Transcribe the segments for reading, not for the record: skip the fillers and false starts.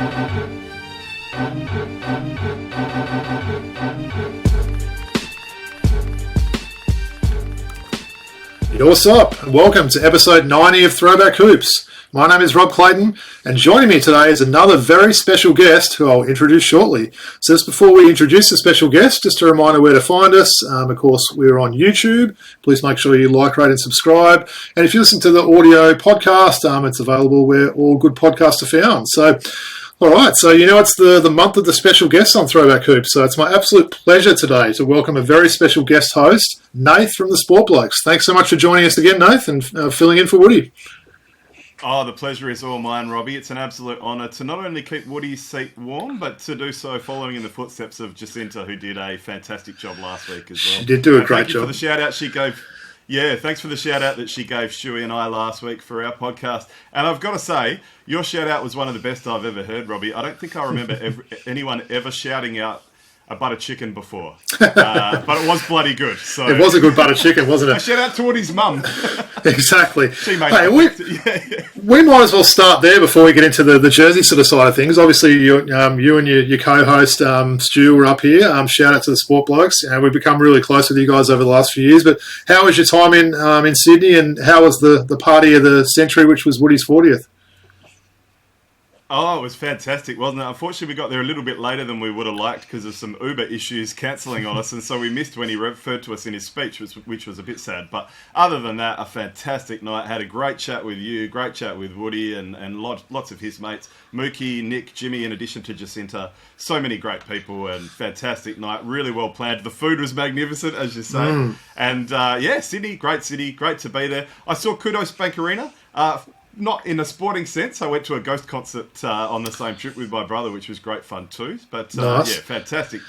Yo, what's up? And welcome to episode 90 of Throwback Hoops. My name is Rob Clayton, and joining me today is another very special guest who I'll introduce shortly. So just before we introduce the special guest, just a reminder where to find us. Of course, we're on YouTube. Please make sure you like, rate, and subscribe. And if you listen to the audio podcast, it's available where all good podcasts are found. So, all right, so it's the month of the special guests on Throwback Hoops. So it's my absolute pleasure today to welcome a very special guest host, Nath from the Sport Blokes. Thanks so much for joining us again, Nath, and filling in for Woody. Oh, the pleasure is all mine, Robbie. It's an absolute honour to not only keep Woody's seat warm, but to do so following in the footsteps of Jacinta, who did a fantastic job last week as well. She did do a great job. For the shout out she gave. Yeah, thanks for the shout out that she gave Shuey and I last week for our podcast. And I've got to say, your shout out was one of the best I've ever heard, Robbie. I don't think I remember anyone ever shouting out a butter chicken before, but it was bloody good. So it was a good butter chicken, wasn't it? A shout out to Woody's mum. Exactly. She made we might as well start there before we get into the jersey sort of side of things. Obviously, you and your co-host Stu were up here. Shout out to the Sport Blokes. We've become really close with you guys over the last few years. But how was your time in Sydney, and how was the party of the century, which was Woody's 40th? Oh, it was fantastic, wasn't it? Unfortunately, we got there a little bit later than we would have liked because of some Uber issues cancelling on us, and so we missed when he referred to us in his speech, which was a bit sad. But other than that, a fantastic night. Had a great chat with you, great chat with Woody, and lots of his mates. Mookie, Nick, Jimmy, in addition to Jacinta. So many great people, and fantastic night. Really well planned. The food was magnificent, as you say. And Sydney, great to be there. I saw Kudos Bankarina. Not in a sporting sense. I went to a Ghost concert on the same trip with my brother, which was great fun too. But nice. Fantastic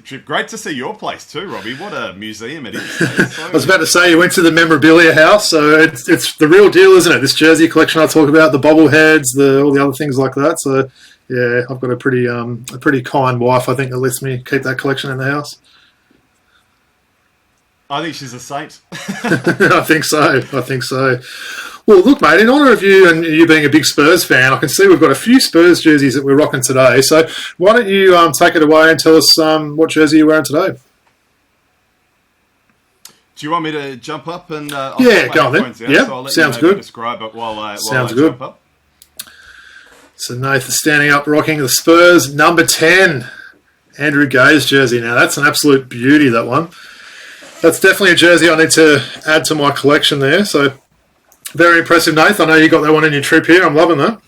trip. Great to see your place too, Robbie. What a museum it is. I was about to say, you went to the memorabilia house, so it's the real deal, isn't it? This jersey collection I talk about, the bobbleheads, all the other things like that. So yeah, I've got a pretty kind wife, I think, that lets me keep that collection in the house. I think she's a saint. I think so. Well, look, mate, in honour of you and you being a big Spurs fan, I can see we've got a few Spurs jerseys that we're rocking today. So why don't you take it away and tell us what jersey you're wearing today? Do you want me to jump up and... go on then. Yeah, so sounds good. Describe it while I jump up. So Nath is standing up, rocking the Spurs number 10, Andrew Gay's jersey. Now, that's an absolute beauty, that one. That's definitely a jersey I need to add to my collection there, so... Very impressive, Nath. I know you got that one in your trip here. I'm loving that.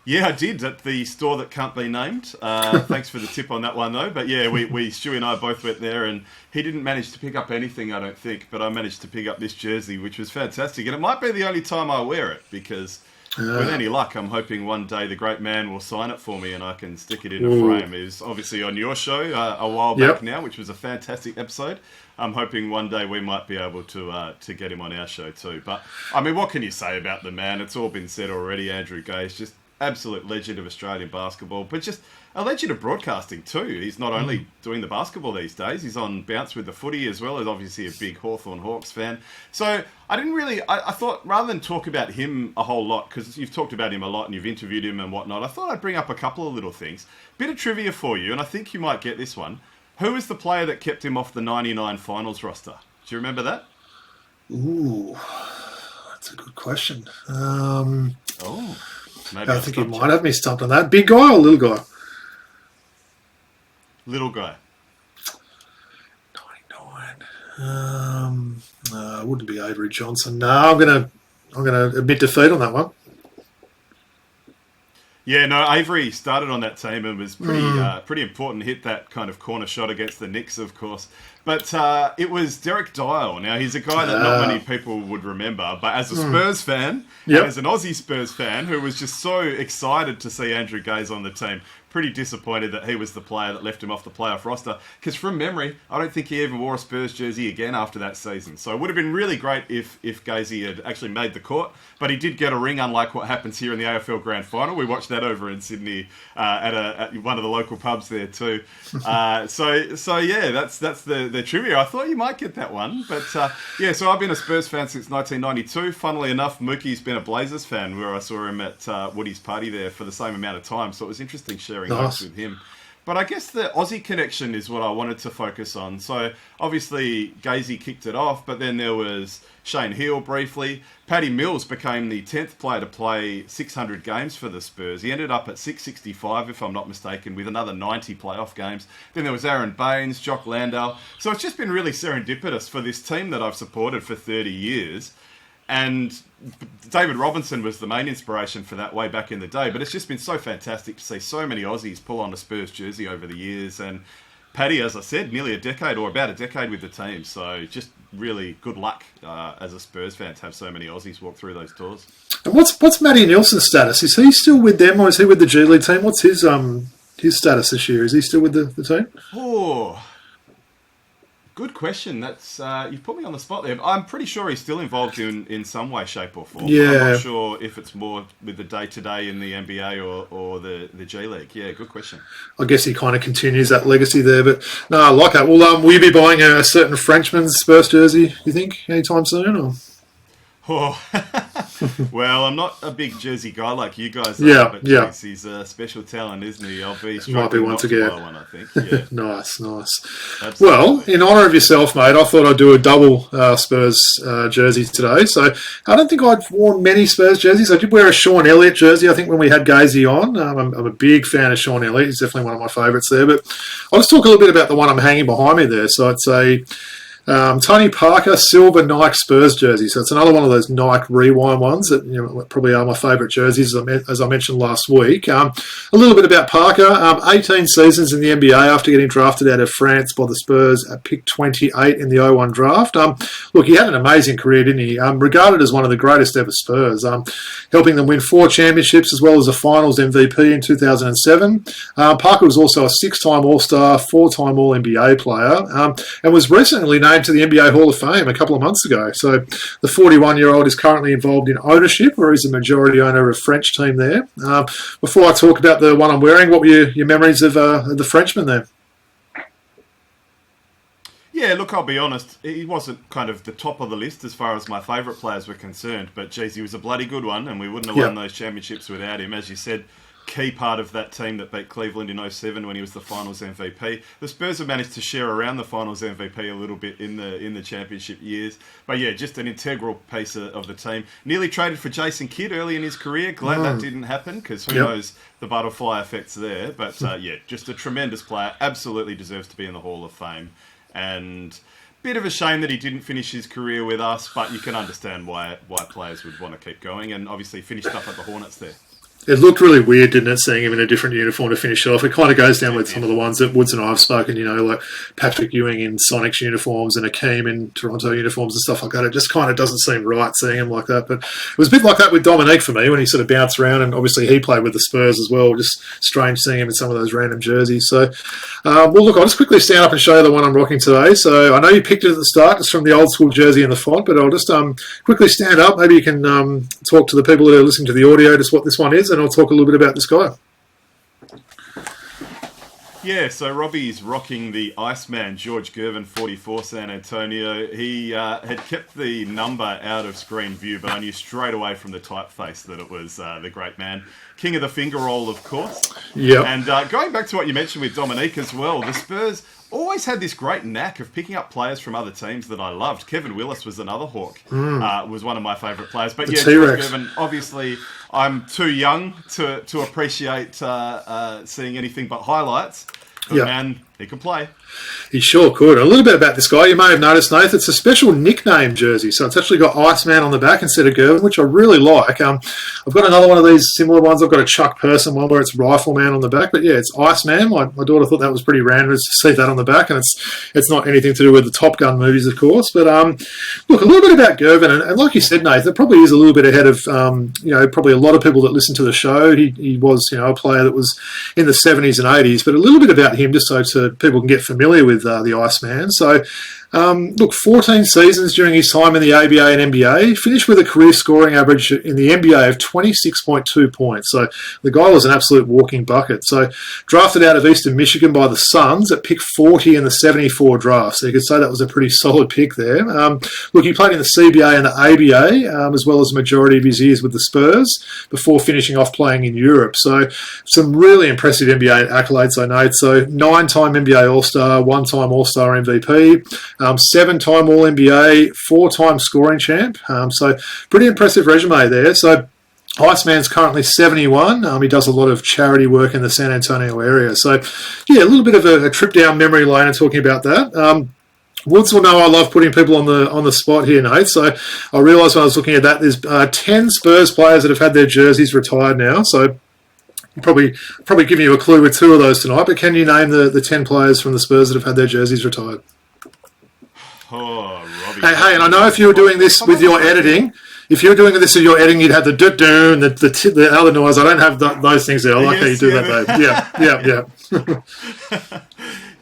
Yeah, I did at the store that can't be named. Thanks for the tip on that one, though. But yeah, Stewie and I both went there, and he didn't manage to pick up anything, I don't think. But I managed to pick up this jersey, which was fantastic. And it might be the only time I wear it, because with any luck, I'm hoping one day the great man will sign it for me and I can stick it in a frame. It was obviously on your show a while back now, which was a fantastic episode. I'm hoping one day we might be able to get him on our show too. But, I mean, what can you say about the man? It's all been said already. Andrew Gay is just absolute legend of Australian basketball, but just a legend of broadcasting too. He's not only doing the basketball these days, he's on Bounce with the Footy as well, as obviously a big Hawthorn Hawks fan. So I thought rather than talk about him a whole lot, because you've talked about him a lot and you've interviewed him and whatnot, I thought I'd bring up a couple of little things. Bit of trivia for you, and I think you might get this one. Who was the player that kept him off the 99 finals roster? Do you remember that? Ooh, that's a good question. Maybe I think you might have me stumped on that. Big guy or little guy? Little guy. 99. Wouldn't be Avery Johnson. No, I'm gonna admit defeat on that one. Yeah, no, Avery started on that team and was pretty important. Hit that kind of corner shot against the Knicks, of course. But it was Derek Dial. Now, he's a guy that not many people would remember, but as a Spurs fan, and as an Aussie Spurs fan who was just so excited to see Andrew Gaze on the team, pretty disappointed that he was the player that left him off the playoff roster. Because from memory, I don't think he even wore a Spurs jersey again after that season. So it would have been really great if Gazy had actually made the court. But he did get a ring, unlike what happens here in the AFL Grand Final. We watched that over in Sydney at one of the local pubs there too. So yeah, that's the the trivia. I thought you might get that one. But yeah, so I've been a Spurs fan since 1992. Funnily enough, Mookie's been a Blazers fan, where I saw him at Woody's party there for the same amount of time. So it was interesting sharing notes with him. But I guess the Aussie connection is what I wanted to focus on. So obviously Gazy kicked it off, but then there was Shane Heal briefly. Paddy Mills became the 10th player to play 600 games for the Spurs. He ended up at 665, if I'm not mistaken, with another 90 playoff games. Then there was Aaron Baines, Jock Landale. So it's just been really serendipitous for this team that I've supported for 30 years. And David Robinson was the main inspiration for that way back in the day. But it's just been so fantastic to see so many Aussies pull on a Spurs jersey over the years. And Paddy, as I said, nearly a decade or about a decade with the team. So just really good luck as a Spurs fan to have so many Aussies walk through those doors. And what's Matty Nielsen's status? Is he still with them or is he with the G League team? What's his status this year? Is he still with the team? Oh, good question. That's you've put me on the spot there. I'm pretty sure he's still involved in some way, shape or form. Yeah. I'm not sure if it's more with the day-to-day in the NBA or the G League. Yeah, good question. I guess he kind of continues that legacy there. But no, I like that. Well, will you be buying a certain Frenchman's Spurs jersey, you think, anytime soon? Or? Oh, well, I'm not a big jersey guy like you guys are, Yeah, but yeah. geez, he's a special talent, isn't he? I'll be Might be one to get. one, I think. Yeah. Nice. Absolutely. Well, in honour of yourself, mate, I thought I'd do a double Spurs jersey today. So I don't think I'd worn many Spurs jerseys. I did wear a Sean Elliott jersey, I think, when we had Gazy on. I'm a big fan of Sean Elliott. He's definitely one of my favourites there. But I'll just talk a little bit about the one I'm hanging behind me there. So it's a Tony Parker silver Nike Spurs jersey. So it's another one of those Nike Rewind ones that probably are my favourite jerseys, as I mentioned last week. A little bit about Parker. 18 seasons in the NBA after getting drafted out of France by the Spurs at pick 28 in the 01 draft. Look, he had an amazing career, didn't he? Regarded as one of the greatest ever Spurs, helping them win 4 championships as well as a Finals MVP in 2007. Parker was also a 6-time All-Star, 4-time All-NBA player, and was recently named to the NBA Hall of Fame a couple of months ago. So the 41-year-old is currently involved in ownership, where he's a majority owner of a French team there. Before I talk about the one I'm wearing, what were your memories of the Frenchman there? Yeah, look, I'll be honest, he wasn't kind of the top of the list as far as my favourite players were concerned, but geez, he was a bloody good one, and we wouldn't have won those championships without him. As you said, key part of that team that beat Cleveland in 07 when he was the Finals MVP. The Spurs have managed to share around the Finals MVP a little bit in the championship years. But yeah, just an integral piece of the team. Nearly traded for Jason Kidd early in his career. Glad that didn't happen, because who knows the butterfly effects there. But yeah, just a tremendous player. Absolutely deserves to be in the Hall of Fame. And bit of a shame that he didn't finish his career with us, but you can understand why players would want to keep going, and obviously finished up at the Hornets there. It looked really weird, didn't it, seeing him in a different uniform to finish it off. It kind of goes down with some of the ones that Woods and I have spoken, like Patrick Ewing in Sonics uniforms and Akeem in Toronto uniforms and stuff like that. It just kind of doesn't seem right seeing him like that. But it was a bit like that with Dominique for me when he sort of bounced around, and obviously he played with the Spurs as well. Just strange seeing him in some of those random jerseys. So, well, look, I'll just quickly stand up and show you the one I'm rocking today. So I know you picked it at the start, just from the old school jersey and the font, but I'll just quickly stand up. Maybe you can talk to the people that are listening to the audio just what this one is, and I'll talk a little bit about this guy. Yeah, so Robbie's rocking the Iceman, George Gervin, 44, San Antonio. He had kept the number out of screen view, but I knew straight away from the typeface that it was the great man. King of the finger roll, of course. Yeah. And going back to what you mentioned with Dominique as well, the Spurs always had this great knack of picking up players from other teams that I loved. Kevin Willis was another Hawk, was one of my favourite players. But yeah, George Gervin, obviously, I'm too young to appreciate seeing anything but highlights. But man, he can play. He sure could. A little bit about this guy. You may have noticed, Nath, it's a special nickname jersey. So it's actually got Iceman on the back instead of Gervin, which I really like. I've got another one of these similar ones. I've got a Chuck Person one where it's Rifleman on the back. But yeah, it's Iceman. My daughter thought that was pretty random to see that on the back. And it's not anything to do with the Top Gun movies, of course. But look, a little bit about Gervin. And like you said, Nath, it probably is a little bit ahead of, probably a lot of people that listen to the show. He was, a player that was in the 70s and 80s. But a little bit about him just so people can get familiar with the Iceman. So Look, 14 seasons during his time in the ABA and NBA, finished with a career scoring average in the NBA of 26.2 points. So the guy was an absolute walking bucket. So drafted out of Eastern Michigan by the Suns at pick 40 in the 74 draft. So you could say that was a pretty solid pick there. Look, he played in the CBA and the ABA, as well as the majority of his years with the Spurs, before finishing off playing in Europe. So some really impressive NBA accolades, I know. So 9-time NBA All-Star, 1-time All-Star MVP, 7-time All-NBA, 4-time scoring champ. So pretty impressive resume there. So Iceman's currently 71. He does a lot of charity work in the San Antonio area. So, yeah, a little bit of a trip down memory lane and talking about that. Woods will know I love putting people on the spot here, Nath. So I realised when I was looking at that, there's 10 Spurs players that have had their jerseys retired now. So probably giving you a clue with 2 of those tonight. But can you name the 10 players from the Spurs that have had their jerseys retired? Oh, Robbie. Hey, and I know if you were doing this with your editing, you'd have the do-do and the other noise. I don't have those things there. I like how you do that, babe. Yeah.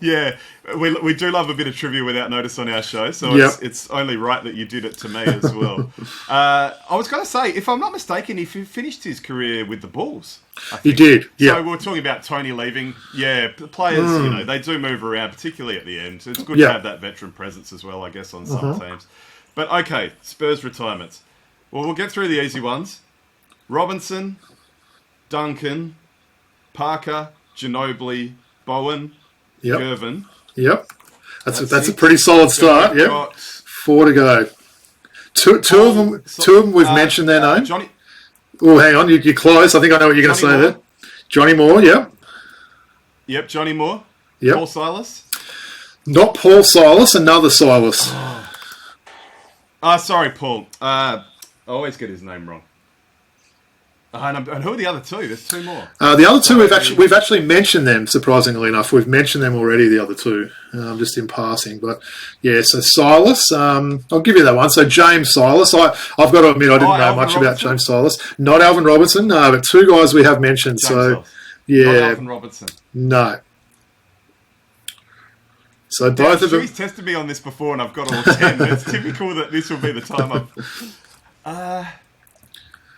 Yeah, we do love a bit of trivia without notice on our show, so it's only right that you did it to me as well. I was going to say, if I'm not mistaken, he finished his career with the Bulls. He did, yeah. So we were talking about Tony leaving. Yeah, players, they do move around, particularly at the end. So it's good to have that veteran presence as well, I guess, on some teams. But okay, Spurs retirements. Well, we'll get through the easy ones. Robinson, Duncan, Parker, Ginobili, Bowen, Gervin. Yep. That's a pretty solid start. Yep. 4 to go. Two of them we've mentioned their name. Johnny. Oh, hang on. You're close. I think I know what you're going to say there. Johnny Moore, yep. Yep, Johnny Moore. Yep. Paul Silas. Not Paul Silas, another Silas. Sorry, Paul. I always get his name wrong. And who are the other 2? There's 2 more. The other 2 we've actually mentioned them. Surprisingly enough, we've mentioned them already. The other 2, just in passing. But yeah, so Silas. I'll give you that one. So James Silas. I've got to admit I didn't know much about James Silas. Not Alvin Robertson. No, but 2 guys we have mentioned. Not Alvin Robertson. No. So both of them. He's tested me on this before, and I've got all 10. It's typical that this will be the time I've.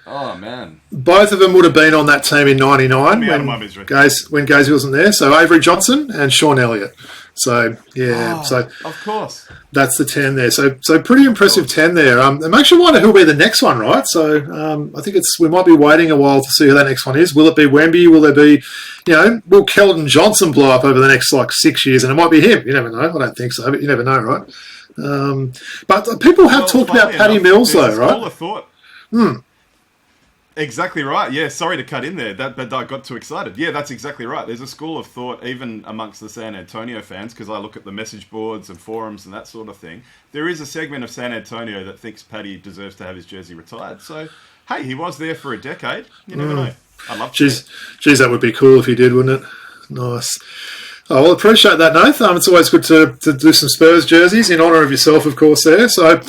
Oh, man. Both of them would have been on that team in 99 when Gazy wasn't there. So Avery Johnson and Sean Elliott. So, yeah. Of course. That's the 10 there. So pretty impressive 10 there. It makes you wonder who'll be the next one, right? So I think we might be waiting a while to see who that next one is. Will it be Wemby? Will there be, will Keldon Johnson blow up over the next 6 years? And it might be him. You never know. I don't think so, but you never know, right? But people have talked about Patty Mills, though, right? School of thought. Exactly right. Yeah, sorry to cut in there, but I got too excited. Yeah, that's exactly right. There's a school of thought, even amongst the San Antonio fans, because I look at the message boards and forums and that sort of thing. There is a segment of San Antonio that thinks Patty deserves to have his jersey retired. So, hey, he was there for a decade. You never know. I'd love to. Geez, that would be cool if he did, wouldn't it? Nice. Oh, well, appreciate that, Nath. It's always good to do some Spurs jerseys in honour of yourself, of course, there. So,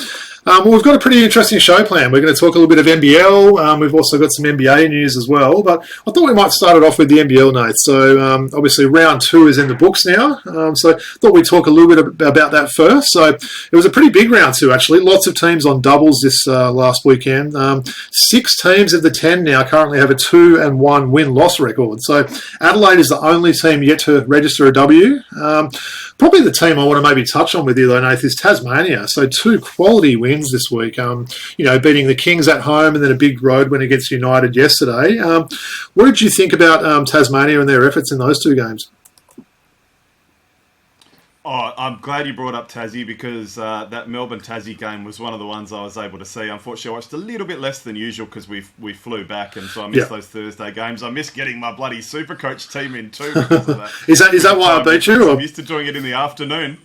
we've got a pretty interesting show planned. We're going to talk a little bit of NBL. We've also got some NBA news as well. But I thought we might start it off with the NBL, Nath. So, obviously, round 2 is in the books now. So, I thought we'd talk a little bit about that first. So, it was a pretty big round 2, actually. Lots of teams on doubles this last weekend. 6 teams of the 10 now currently have a 2-1 win-loss record. So, Adelaide is the only team yet to register a W. Probably the team I want to maybe touch on with you, though, Nath, is Tasmania. So 2 quality wins this week. Beating the Kings at home and then a big road win against United yesterday. What did you think about Tasmania and their efforts in those 2 games? Oh, I'm glad you brought up Tassie because that Melbourne-Tassie game was one of the ones I was able to see. Unfortunately, I watched a little bit less than usual because we flew back, and so I missed those Thursday games. I missed getting my bloody Supercoach team in too because of that. is that why I beat you? I'm used to doing it in the afternoon.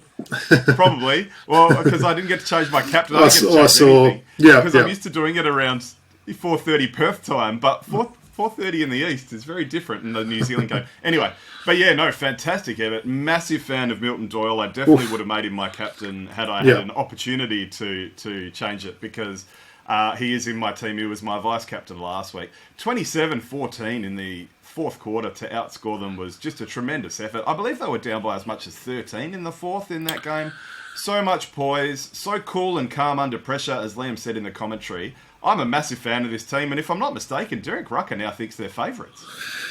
Probably. Well, because I didn't get to change my captain. I didn't get to change anything. Because I'm used to doing it around 4:30 Perth time, but 4:30 in the East is very different in the New Zealand game. Anyway, but yeah, no, fantastic effort. Massive fan of Milton Doyle. I definitely would have made him my captain had I had an opportunity to change it because he is in my team. He was my vice captain last week. 27-14 in the fourth quarter to outscore them was just a tremendous effort. I believe they were down by as much as 13 in the fourth in that game. So much poise, so cool and calm under pressure, as Liam said in the commentary. I'm a massive fan of this team, and if I'm not mistaken, Derek Rucker now thinks they're favourites.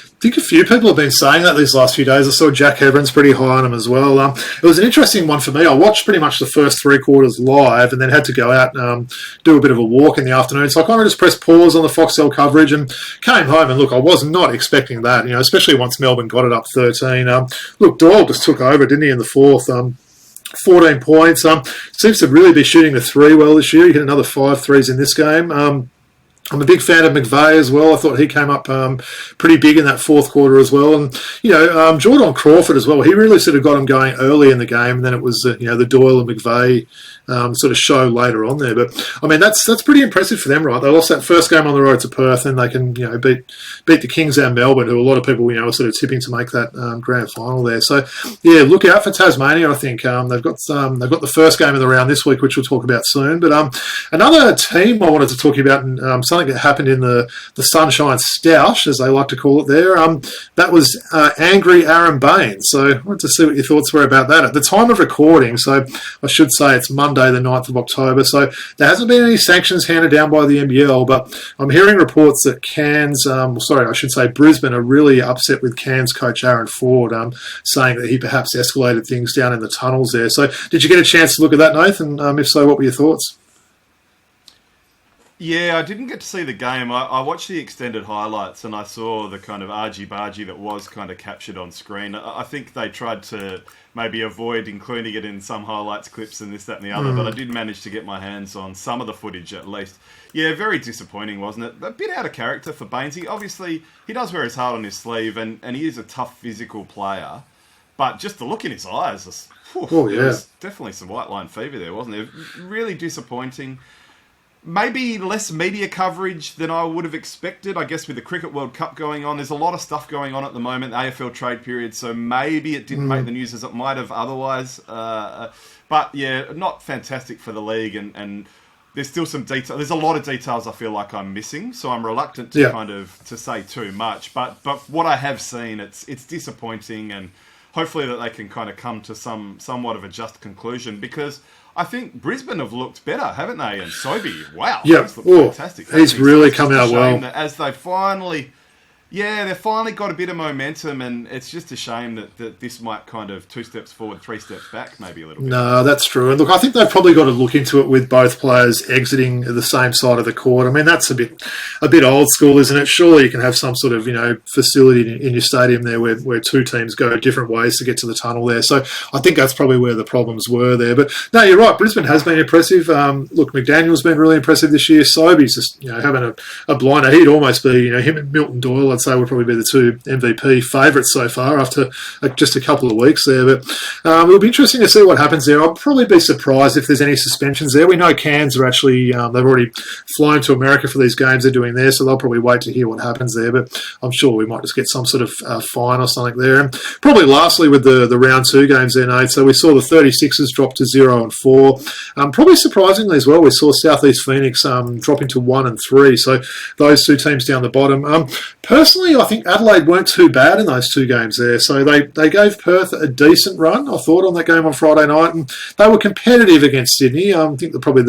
I think a few people have been saying that these last few days. I saw Jack Heveron's pretty high on him as well. It was an interesting one for me. I watched pretty much the first 3 quarters live and then had to go out and do a bit of a walk in the afternoon. So I kind of just pressed pause on the Foxtel coverage and came home. And look, I was not expecting that, especially once Melbourne got it up 13. Look, Doyle just took over, didn't he, in the fourth? 14 points. Seems to really be shooting the 3 well this year. He hit another 5 threes in this game. I'm a big fan of McVeigh as well. I thought he came up pretty big in that fourth quarter as well. And, Jordan Crawford as well. He really sort of got him going early in the game. And then it was, the Doyle and McVeigh sort of show later on there. But, I mean, that's pretty impressive for them, right? They lost that first game on the road to Perth and they can, beat the Kings and Melbourne, who a lot of people, are sort of tipping to make that grand final there. So, yeah, look out for Tasmania, I think. They've got the first game of the round this week, which we'll talk about soon. But another team I wanted to talk about, and something that happened in the Sunshine Stoush, as they like to call it there, that was angry Aaron Baines. So I wanted to see what your thoughts were about that. At the time of recording, so I should say it's Monday the 9th of October, so there hasn't been any sanctions handed down by the NBL, but I'm hearing reports that Brisbane are really upset with Cairns coach Aaron Ford, saying that he perhaps escalated things down in the tunnels there. So did you get a chance to look at that, Nathan? If so, what were your thoughts? Yeah, I didn't get to see the game. I watched the extended highlights and I saw the kind of argy-bargy that was kind of captured on screen. I think they tried to maybe avoid including it in some highlights clips and this, that and the other, but I did manage to get my hands on some of the footage at least. Yeah, very disappointing, wasn't it? A bit out of character for Bainesy. Obviously, he does wear his heart on his sleeve and he is a tough physical player, but just the look in his eyes, there was definitely some white line fever there, wasn't there? Really disappointing. Maybe less media coverage than I would have expected, I guess, with the Cricket World Cup going on. There's a lot of stuff going on at the moment, the AFL trade period, so maybe it didn't make the news as it might have otherwise. But, yeah, not fantastic for the league, and there's still some detail. There's a lot of details I feel like I'm missing, so I'm reluctant to to say too much. But what I have seen, it's disappointing, and hopefully that they can kind of come to somewhat of a just conclusion, because I think Brisbane have looked better, haven't they? And Sobey, wow, he's looked fantastic. He's really come out well. As they finally they've finally got a bit of momentum, and it's just a shame that this might kind of 2 steps forward, 3 steps back, maybe a little bit. No, that's true. And look, I think they've probably got to look into it with both players exiting the same side of the court. I mean, that's a bit old school, isn't it? Surely you can have some sort of, facility in your stadium there where 2 teams go different ways to get to the tunnel there. So I think that's probably where the problems were there. But no, you're right. Brisbane has been impressive. Look, McDaniel's been really impressive this year. Sobey's just, having a blinder. He'd almost be, him and Milton Doyle, I'd say, would probably be the 2 MVP favourites so far after just a couple of weeks there. But it'll be interesting to see what happens there. I'll probably be surprised if there's any suspensions there. We know Cairns are actually, they've already flown to America for these games they're doing there, so they'll probably wait to hear what happens there. But I'm sure we might just get some sort of fine or something there. And probably lastly with the round 2 games there, Nate. So we saw the 36ers drop to 0-4. Probably surprisingly as well, we saw Southeast Phoenix dropping to 1-3. So those 2 teams down the bottom. Personally, I think Adelaide weren't too bad in those 2 games there. So they gave Perth a decent run, I thought, on that game on Friday night. And they were competitive against Sydney. I think that probably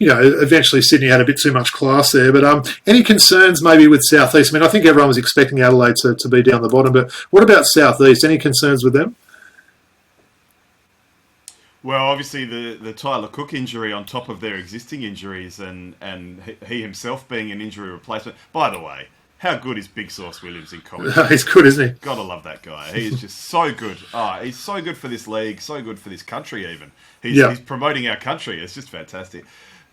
eventually Sydney had a bit too much class there. But any concerns maybe with Southeast? I mean, I think everyone was expecting Adelaide to be down the bottom. But what about Southeast? Any concerns with them? Well, obviously the Tyler Cook injury on top of their existing injuries and he himself being an injury replacement. By the way, how good is Big Sauce Williams in commentary? He's good, isn't he? Gotta love that guy. He is just so good. He's so good for this league, so good for this country even. He's promoting our country. It's just fantastic.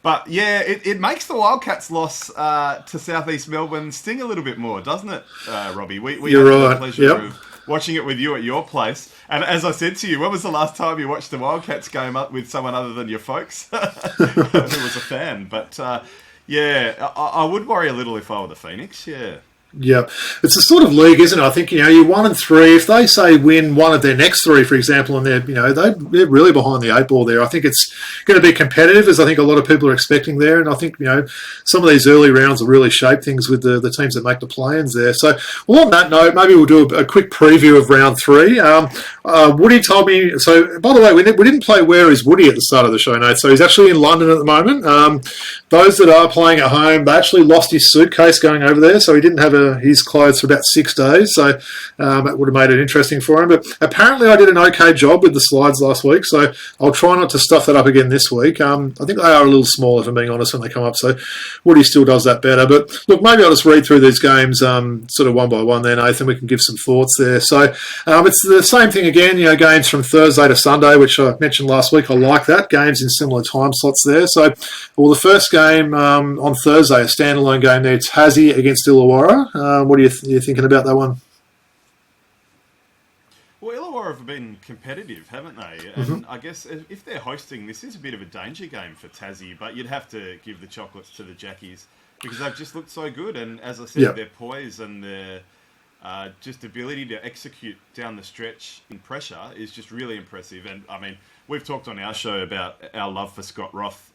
But yeah, it makes the Wildcats' loss to Southeast Melbourne sting a little bit more, doesn't it, Robbie? We had the pleasure of watching it with you at your place. And as I said to you, when was the last time you watched the Wildcats game up with someone other than your folks who was a fan? But I would worry a little if I were the Phoenix, yeah. Yeah, it's the sort of league, isn't it? I think, you're 1-3. If they say win one of their next three, for example, and they're really behind the eight ball there. I think it's going to be competitive, as I think a lot of people are expecting there. And I think, some of these early rounds will really shape things with the teams that make the play-ins there. So, well, on that note, maybe we'll do a quick preview of round three. Woody told me, so by the way, we didn't play Where Is Woody at the start of the show, Nath. So he's actually in London at the moment. Those that are playing at home, they actually lost his suitcase going over there, so he didn't have his clothes for about 6 days, so that would have made it interesting for him. But apparently I did an okay job with the slides last week, so I'll try not to stuff that up again this week. I think they are a little small, if I'm being honest, when they come up, so Woody still does that better. But look, maybe I'll just read through these games sort of one by one there, Nathan. We can give some thoughts there. So it's the same thing again, games from Thursday to Sunday, which I mentioned last week. I like that. Games in similar time slots there. So, well, the first game on Thursday, a standalone game there, Tassie against Illawarra. What are you thinking about that one? Well, Illawarra have been competitive, haven't they? And I guess if they're hosting, this is a bit of a danger game for Tassie, but you'd have to give the chocolates to the Jackies because they've just looked so good. And as I said, their poise and their just ability to execute down the stretch in pressure is just really impressive. And, I mean, we've talked on our show about our love for Scott Roth.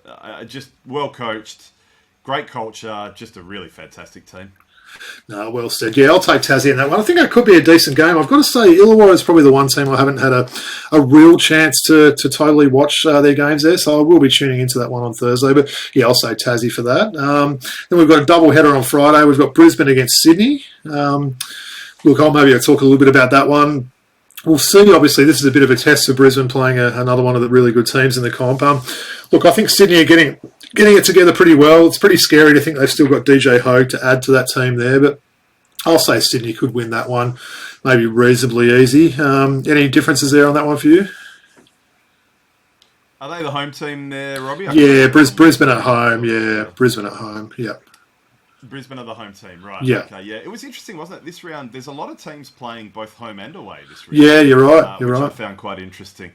Just well coached, great culture, just a really fantastic team. No, well said. Yeah, I'll take Tassie in that one. I think that could be a decent game. I've got to say, Illawarra is probably the one team I haven't had a real chance to totally watch their games there, so I will be tuning into that one on Thursday. But yeah, I'll say Tassie for that. Then we've got a double header on Friday. We've got Brisbane against Sydney. Look, I'll talk a little bit about that one. We'll see. Obviously, this is a bit of a test for Brisbane playing another one of the really good teams in the comp. Look, I think Sydney are getting it together pretty well. It's pretty scary to think they've still got DJ Hogue to add to that team there, but I'll say Sydney could win that one, maybe reasonably easy. Any differences there on that one for you? Are they the home team there, Robbie? Yeah, Brisbane at home. Yeah, Brisbane at home. Yeah. Brisbane are the home team, right? Yeah. Okay, yeah. It was interesting, wasn't it? This round, there's a lot of teams playing both home and away this round. Yeah, you're right. You're which right. I found quite interesting.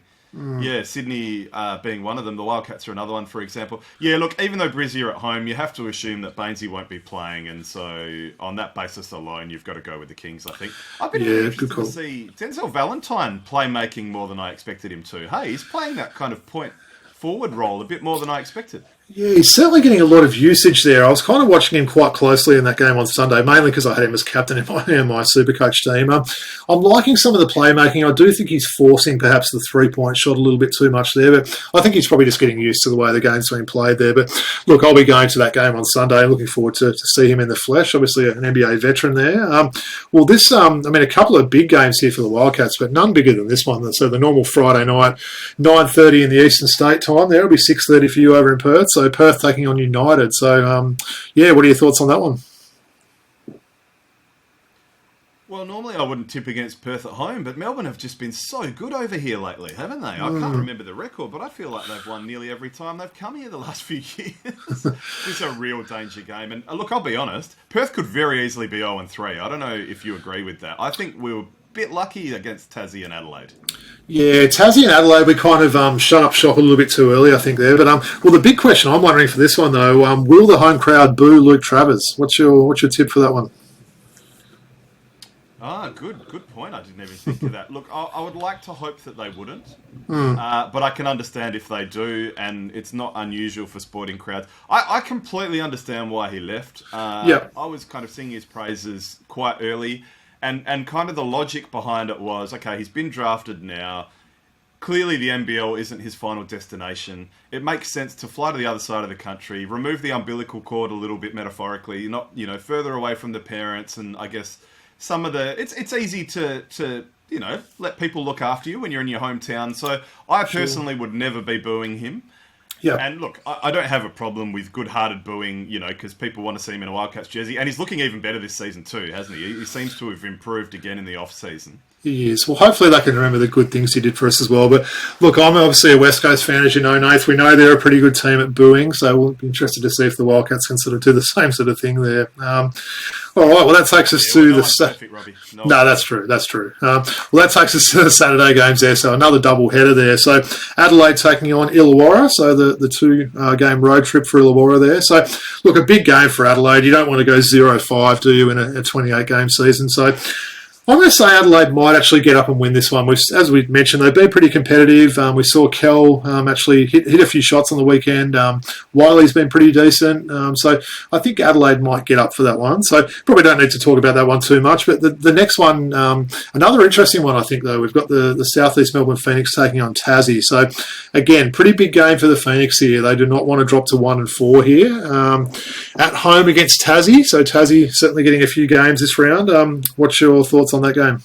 Yeah, Sydney being one of them. The Wildcats are another one, for example. Yeah, look, even though Brizzy are at home, you have to assume that Bainesy won't be playing, and so on that basis alone, you've got to go with the Kings, I think. I've been interested to see Denzel Valentine playmaking more than I expected him to. Hey, he's playing that kind of point forward role a bit more than I expected. Yeah, he's certainly getting a lot of usage there. I was kind of watching him quite closely in that game on Sunday, mainly because I had him as captain in my Supercoach team. I'm liking some of the playmaking. I do think he's forcing perhaps the three-point shot a little bit too much there, but I think he's probably just getting used to the way the game's being played there. But look, I'll be going to that game on Sunday. Looking forward to see him in the flesh. Obviously, an NBA veteran there. Well, this, a couple of big games here for the Wildcats, but none bigger than this one. So the normal Friday night, 9:30 in the Eastern State time there. It'll be 6:30 for you over in Perth. So Perth taking on United. So, what are your thoughts on that one? Well, normally I wouldn't tip against Perth at home, but Melbourne have just been so good over here lately, haven't they? I can't remember the record, but I feel like they've won nearly every time they've come here the last few years. It's a real danger game. And look, I'll be honest, Perth could very easily be 0-3. I don't know if you agree with that. I think we were a bit lucky against Tassie and Adelaide. Yeah, Tassie and Adelaide, we kind of shut up shop a little bit too early, I think, there. But well, the big question I'm wondering for this one, though, will the home crowd boo Luke Travers? What's your tip for that one? Good point. I didn't even think of that. Look, I would like to hope that they wouldn't, but I can understand if they do, and it's not unusual for sporting crowds. I completely understand why he left. I was kind of singing his praises quite early. And kind of the logic behind it was, okay, he's been drafted now. Clearly the NBL isn't his final destination. It makes sense to fly to the other side of the country, remove the umbilical cord a little bit metaphorically, not, further away from the parents, and I guess some of the... It's easy to let people look after you when you're in your hometown. So I personally would never be booing him. Yeah. And look, I don't have a problem with good-hearted booing, because people want to see him in a Wildcats jersey. And he's looking even better this season too, hasn't he? He seems to have improved again in the off-season. He is. Well, hopefully they can remember the good things he did for us as well. But look, I'm obviously a West Coast fan, as you know, Nath. We know they're a pretty good team at booing, so we'll be interested to see if the Wildcats can sort of do the same sort of thing there. All right, well, that takes us to the... Perfect, Robbie. No, that's true. Well, that takes us to the Saturday games there, so another double header there. So Adelaide taking on Illawarra, so the two-game road trip for Illawarra there. So, look, a big game for Adelaide. You don't want to go 0-5, do you, in a 28-game season? So I'm going to say Adelaide might actually get up and win this one. As we mentioned, they've been pretty competitive. We saw Kel actually hit a few shots on the weekend. Wiley's been pretty decent. So I think Adelaide might get up for that one. So probably don't need to talk about that one too much. But the next one, another interesting one, I think, though, we've got the South East Melbourne Phoenix taking on Tassie. So, again, pretty big game for the Phoenix here. They do not want to drop to 1-4 here. At home against Tassie. So Tassie certainly getting a few games this round. What's your thoughts on that game?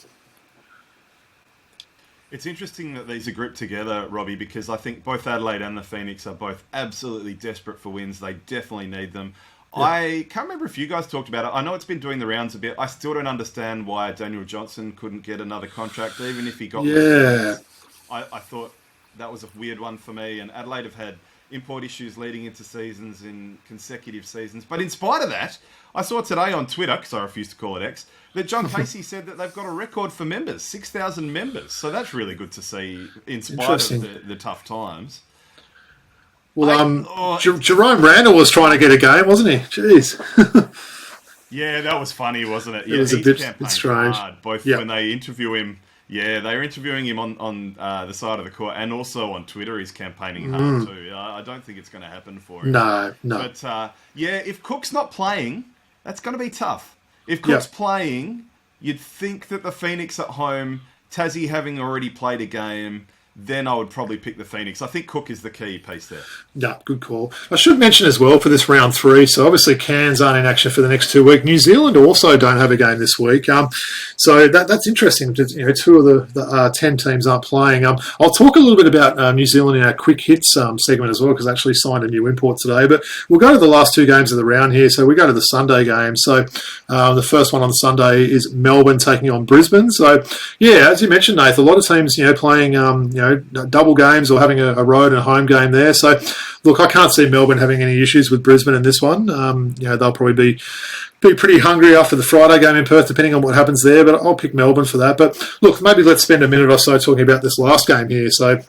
It's interesting that these are grouped together, Robbie, because I think both Adelaide and the Phoenix are both absolutely desperate for wins. They definitely need them. Yeah. I can't remember if you guys talked about it. I know it's been doing the rounds a bit. I still don't understand why Daniel Johnson couldn't get another contract, even if he got... Yeah. I thought that was a weird one for me, and Adelaide have had import issues leading into seasons in consecutive seasons. But in spite of that, I saw today on Twitter, because I refuse to call it X, that John Casey said that they've got a record for members, 6,000 members. So that's really good to see, in spite of the tough times. Well, Jerome Randall was trying to get a game, wasn't he? Jeez. Yeah, that was funny, wasn't it? It was a bit strange. Hard, both when they interview him. Yeah, they were interviewing him on the side of the court, and also on Twitter he's campaigning hard too. I don't think it's going to happen for him. No. But, if Cook's not playing, that's going to be tough. If Cook's playing, you'd think that the Phoenix at home, Tassie having already played a game, then I would probably pick the Phoenix. I think Cook is the key piece there. Yeah, good call. I should mention as well for this round 3, so obviously Cairns aren't in action for the next 2 weeks. New Zealand also don't have a game this week. So that's interesting. You know, 2 of the 10 teams aren't playing. I'll talk a little bit about New Zealand in our quick hits segment as well, because I actually signed a new import today. But we'll go to the last 2 games of the round here. So we go to the Sunday game. So the first one on Sunday is Melbourne taking on Brisbane. So, yeah, as you mentioned, Nath, a lot of teams, playing, double games or having a road and a home game there. So, look, I can't see Melbourne having any issues with Brisbane in this one. They'll probably be pretty hungry after the Friday game in Perth, depending on what happens there, but I'll pick Melbourne for that. But look, maybe let's spend a minute or so talking about this last game here. So,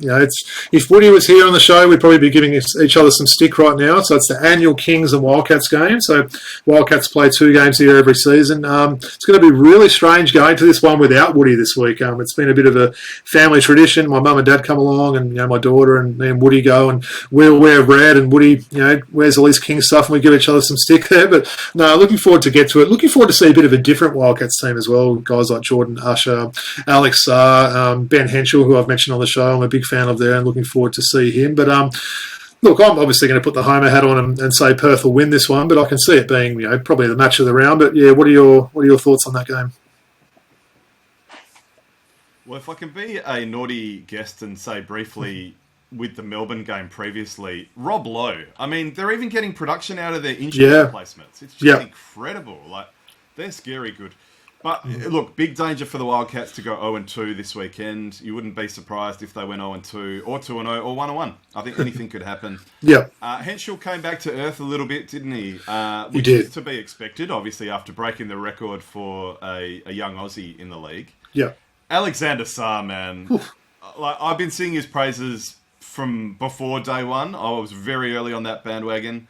if Woody was here on the show, we'd probably be giving each other some stick right now. So it's the annual Kings and Wildcats game. So Wildcats play 2 games here every season. It's going to be really strange going to this one without Woody this week. It's been a bit of a family tradition. My mum and dad come along, and my daughter and me and Woody go, and we'll wear red, and Woody wears all his Kings stuff, and we give each other some stick there. But no, looking forward to get to it. Looking forward to see a bit of a different Wildcats team as well. Guys like Jordan Usher, Alex Sarr, Ben Henschel, who I've mentioned on the show. I'm a big fan of there and looking forward to see him. But look, I'm obviously going to put the homer hat on and say Perth will win this one, but I can see it being probably the match of the round. But yeah, what are your thoughts on that game? Well, if I can be a naughty guest and say briefly with the Melbourne game previously, Rob Lowe. I mean, they're even getting production out of their injury replacements. It's just incredible. Like, they're scary good. But look, big danger for the Wildcats to go 0-2 this weekend. You wouldn't be surprised if they went 0-2 or 2-0 or 1-1. I think anything could happen. Henschel came back to earth a little bit, didn't he? Which is to be expected, obviously, after breaking the record for a young Aussie in the league. Alexander Sarr, man. Like, I've been singing his praises from before day one. I was very early on that bandwagon.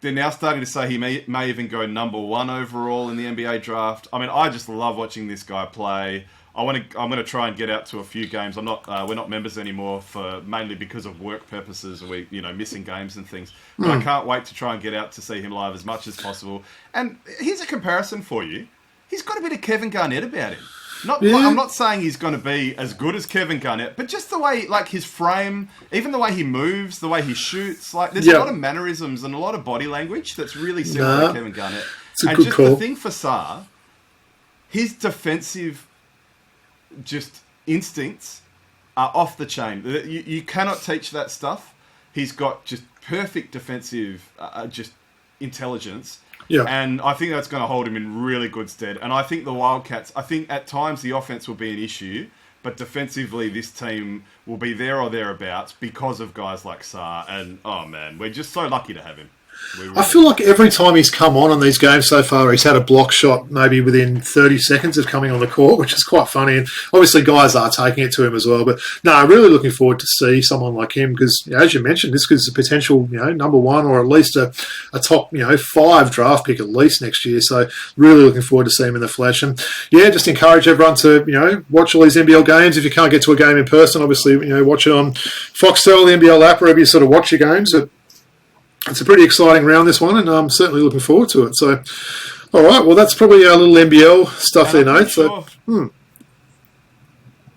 They're now starting to say he may even go number 1 overall in the NBA draft. I mean, I just love watching this guy play. I'm going to try and get out to a few games. We're not members anymore mainly because of work purposes. We missing games and things. But I can't wait to try and get out to see him live as much as possible. And here's a comparison for you. He's got a bit of Kevin Garnett about him. I'm not saying he's going to be as good as Kevin Garnett, but just the way, like, his frame, even the way he moves, the way he shoots, like, there's a lot of mannerisms and a lot of body language that's really similar to Kevin Garnett. And just the thing for Sarr, his defensive just instincts are off the chain. You cannot teach that stuff. He's got just perfect defensive just intelligence. Yeah. And I think that's going to hold him in really good stead. And I think the Wildcats, I think at times the offense will be an issue, but defensively this team will be there or thereabouts because of guys like Sarr. And, oh man, we're just so lucky to have him. I feel like every time he's come on these games so far, he's had a block shot maybe within 30 seconds of coming on the court, which is quite funny. And obviously guys are taking it to him as well. But no, I'm really looking forward to see someone like him because, as you mentioned, this is a potential, number one or at least a top, 5 draft pick at least next year. So really looking forward to seeing him in the flesh. And yeah, just encourage everyone to, watch all these NBL games. If you can't get to a game in person, obviously, watch it on Foxtel, the NBL app, wherever you sort of watch your games. It's a pretty exciting round, this one, and I'm certainly looking forward to it. So, all right, well, that's probably our little NBL stuff there, Nath. Sure. So,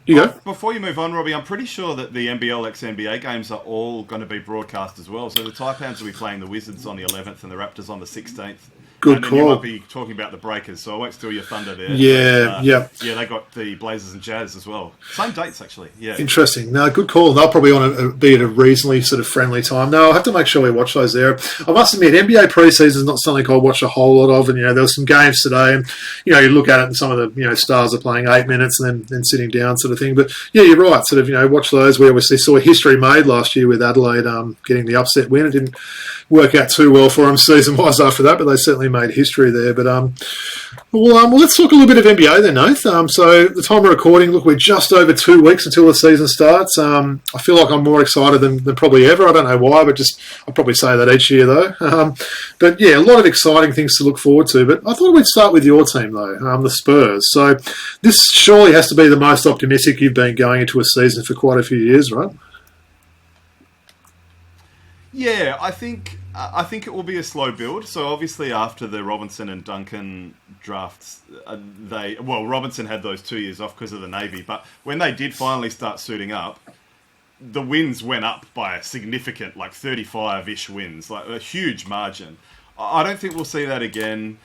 you go. Before you move on, Robbie, I'm pretty sure that the NBL x NBA games are all going to be broadcast as well. So the Taipans will be playing the Wizards on the 11th and the Raptors on the 16th. Good and then call. You might be talking about the Breakers, so I won't steal your thunder there. Yeah, Yeah, they got the Blazers and Jazz as well. Same dates, actually. Yeah. Interesting. No, good call. They'll probably want to be at a reasonably sort of friendly time. No, I'll have to make sure we watch those there. I must admit, NBA preseason is not something I watch a whole lot of. And, there were some games today and, you look at it and some of the, stars are playing 8 minutes and then sitting down sort of thing. But, yeah, you're right. Sort of, watch those. We obviously saw history made last year with Adelaide getting the upset win. It didn't work out too well for them season-wise after that, but they certainly made history there. But well, let's talk a little bit of NBA then, Nath. So the time of recording, look, we're just over 2 weeks until the season starts. I feel like I'm more excited than probably ever. I don't know why, but I'll probably say that each year though. But yeah, a lot of exciting things to look forward to. But I thought we'd start with your team though, the Spurs. So this surely has to be the most optimistic you've been going into a season for quite a few years, right? Yeah, I think it will be a slow build. So obviously after the Robinson and Duncan drafts, Robinson had those 2 years off because of the Navy. But when they did finally start suiting up, the wins went up by a significant, 35-ish wins, like a huge margin. I don't think we'll see that again.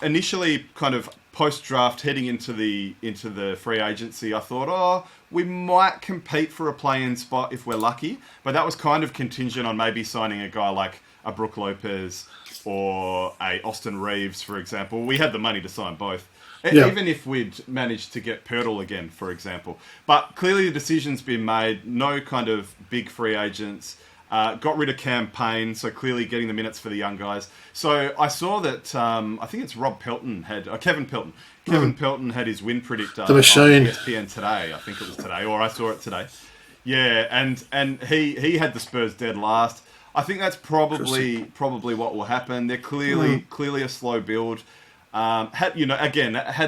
Initially, kind of post-draft, heading into the free agency, I thought, we might compete for a play-in spot if we're lucky. But that was kind of contingent on maybe signing a guy like a Brook Lopez or a Austin Reeves, for example. We had the money to sign both. Yeah. Even if we'd managed to get Pirtle again, for example. But clearly the decision's been made. No kind of big free agents. Got rid of campaign, so clearly getting the minutes for the young guys. So I saw that, I think it's Kevin Pelton. Kevin Pelton had his win predictor the machine. On ESPN today. I think it was today, or I saw it today. Yeah, and he had the Spurs dead last. I think that's probably what will happen. They're clearly a slow build. Had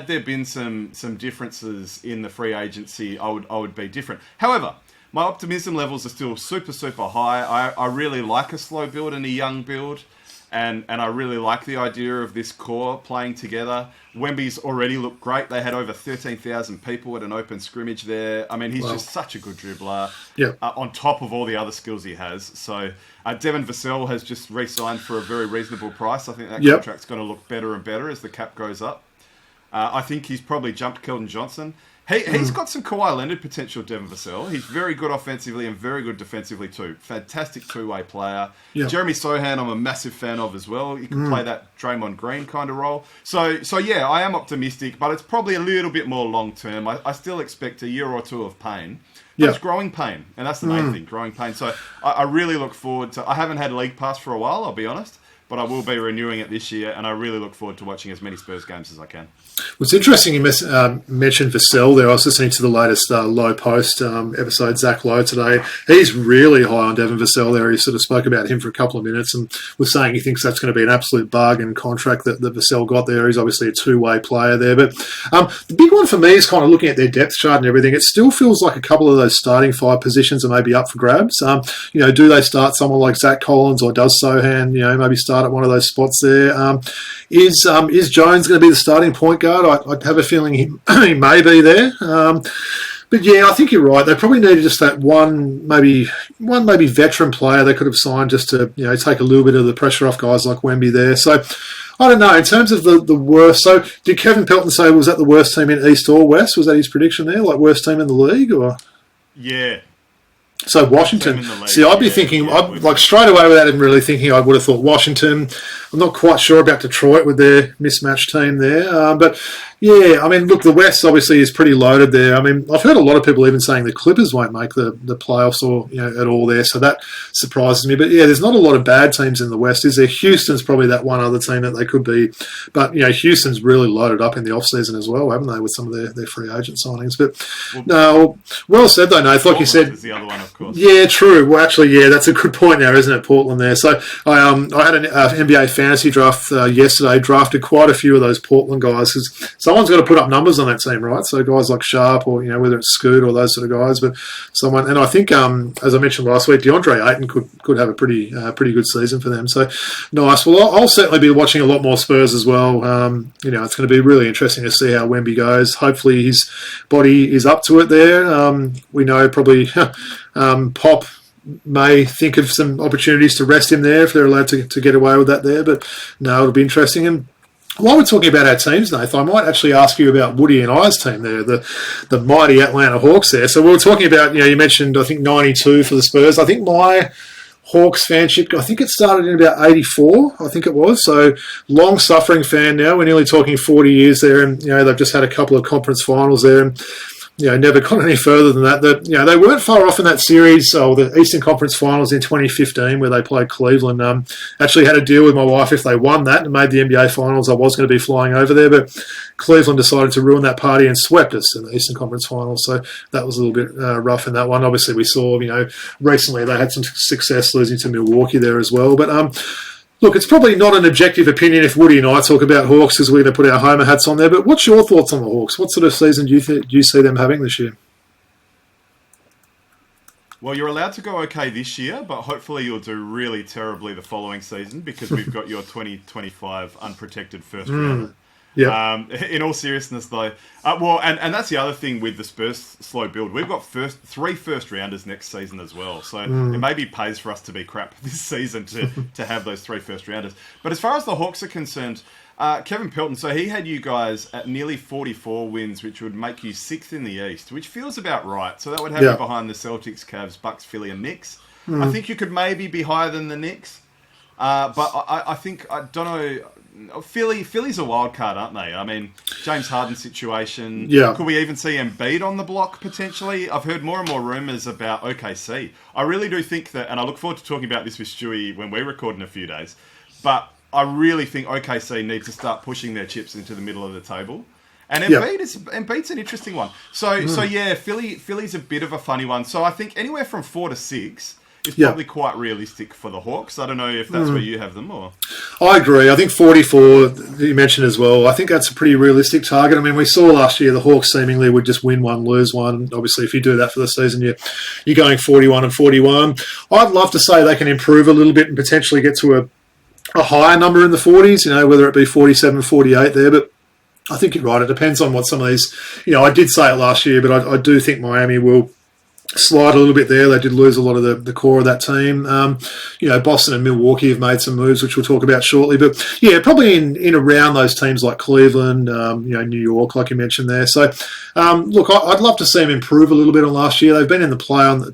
there been some differences in the free agency, I would be different. However, my optimism levels are still super, super high. I really like a slow build and a young build. And I really like the idea of this core playing together. Wemby's already looked great. They had over 13,000 people at an open scrimmage there. I mean, he's just such a good dribbler. Yeah. On top of all the other skills he has. So Devin Vassell has just re-signed for a very reasonable price. I think that contract's going to look better and better as the cap goes up. I think he's probably jumped Keldon Johnson. He's got some Kawhi Leonard potential, Devin Vassell. He's very good offensively and very good defensively too. Fantastic two-way player. Yep. Jeremy Sohan, I'm a massive fan of as well. He can play that Draymond Green kind of role. So yeah, I am optimistic, but it's probably a little bit more long-term. I still expect a year or two of pain. But it's growing pain, and that's the main thing, growing pain. So I really look forward to... I haven't had a league pass for a while, I'll be honest. But I will be renewing it this year, and I really look forward to watching as many Spurs games as I can. Well, it's interesting you mentioned Vassell there. I was listening to the latest Low Post episode, Zach Lowe, today. He's really high on Devin Vassell there. He sort of spoke about him for a couple of minutes and was saying he thinks that's going to be an absolute bargain contract that Vassell got there. He's obviously a two-way player there. But the big one for me is kind of looking at their depth chart and everything. It still feels like a couple of those starting 5 positions are maybe up for grabs. Do they start someone like Zach Collins or does Sohan, maybe start at one of those spots there? Is Jones going to be the starting point guard? I have a feeling he may be there. But yeah, I think you're right. They probably needed just that one maybe veteran player they could have signed just to take a little bit of the pressure off guys like Wemby there. So I don't know. In terms of the worst, so did Kevin Pelton say was that the worst team in East or West? Was that his prediction there? Like worst team in the league or? Yeah. So Washington, see, I'd be thinking, like straight away without even really thinking, I would have thought Washington. I'm not quite sure about Detroit with their mismatched team there. But, yeah, I mean, look, the West obviously is pretty loaded there. I mean, I've heard a lot of people even saying the Clippers won't make the playoffs or at all there, so that surprises me. But, yeah, there's not a lot of bad teams in the West, is there? Houston's probably that one other team that they could be. But, Houston's really loaded up in the off-season as well, haven't they, with some of their free agent signings. But, no, well said, though, Nath. Like you said, is the other one, of course. Yeah, true. Well, actually, yeah, that's a good point now, isn't it, Portland there? So I had an NBA fantasy draft yesterday, drafted quite a few of those Portland guys because someone's got to put up numbers on that team, right? So guys like Sharp or, whether it's Scoot or those sort of guys, but someone, and I think, as I mentioned last week, DeAndre Ayton could have a pretty good season for them. So nice. Well, I'll certainly be watching a lot more Spurs as well. It's going to be really interesting to see how Wemby goes. Hopefully his body is up to it there. We know probably Pop may think of some opportunities to rest him there if they're allowed to get away with that there. But no, it'll be interesting. And while we're talking about our teams, Nath, I might actually ask you about Woody and I's team there, the mighty Atlanta Hawks there. So we were talking about, you mentioned, I think, 92 for the Spurs. I think my Hawks fanship, I think it started in about 84, I think it was. So long-suffering fan now. We're nearly talking 40 years there. And, they've just had a couple of conference finals there. And, never got any further than that. They weren't far off in that series, the Eastern Conference Finals in 2015, where they played Cleveland. Actually had a deal with my wife if they won that and made the NBA Finals, I was going to be flying over there, but Cleveland decided to ruin that party and swept us in the Eastern Conference Finals. So that was a little bit rough in that one. Obviously, we saw, recently they had some success losing to Milwaukee there as well. But look, it's probably not an objective opinion if Woody and I talk about Hawks because we're going to put our Homer hats on there. But what's your thoughts on the Hawks? What sort of season do you see them having this year? Well, you're allowed to go okay this year, but hopefully you'll do really terribly the following season because we've got your 2025 unprotected first round. Yeah. In all seriousness, though, and that's the other thing with the Spurs slow build. We've got three first rounders next season as well, so it maybe pays for us to be crap this season to have those three first rounders. But as far as the Hawks are concerned, Kevin Pelton, so he had you guys at nearly 44 wins, which would make you sixth in the East, which feels about right. So that would have you behind the Celtics, Cavs, Bucks, Philly, and Knicks. I think you could maybe be higher than the Knicks, but I think I don't know. Philly's a wild card, aren't they? I mean, James Harden's situation. Yeah. Could we even see Embiid on the block potentially? I've heard more and more rumours about OKC. I really do think that, and I look forward to talking about this with Stewie when we record in a few days, but I really think OKC need to start pushing their chips into the middle of the table. And Embiid's an interesting one. So yeah, Philly's a bit of a funny one. So I think anywhere from 4 to 6 is probably quite realistic for the Hawks. I don't know if that's where you have them or... I agree. I think 44, you mentioned as well, I think that's a pretty realistic target. I mean, we saw last year the Hawks seemingly would just win one, lose one. Obviously, if you do that for the season, you're going 41 and 41. I'd love to say they can improve a little bit and potentially get to a higher number in the 40s, whether it be 47, 48 there, but I think you're right. It depends on what some of these... I did say it last year, but I do think Miami will slide a little bit there. They did lose a lot of the core of that team. Boston and Milwaukee have made some moves, which we'll talk about shortly. But yeah, probably in around those teams like Cleveland, New York, like you mentioned there. So, look, I'd love to see them improve a little bit on last year. They've been in the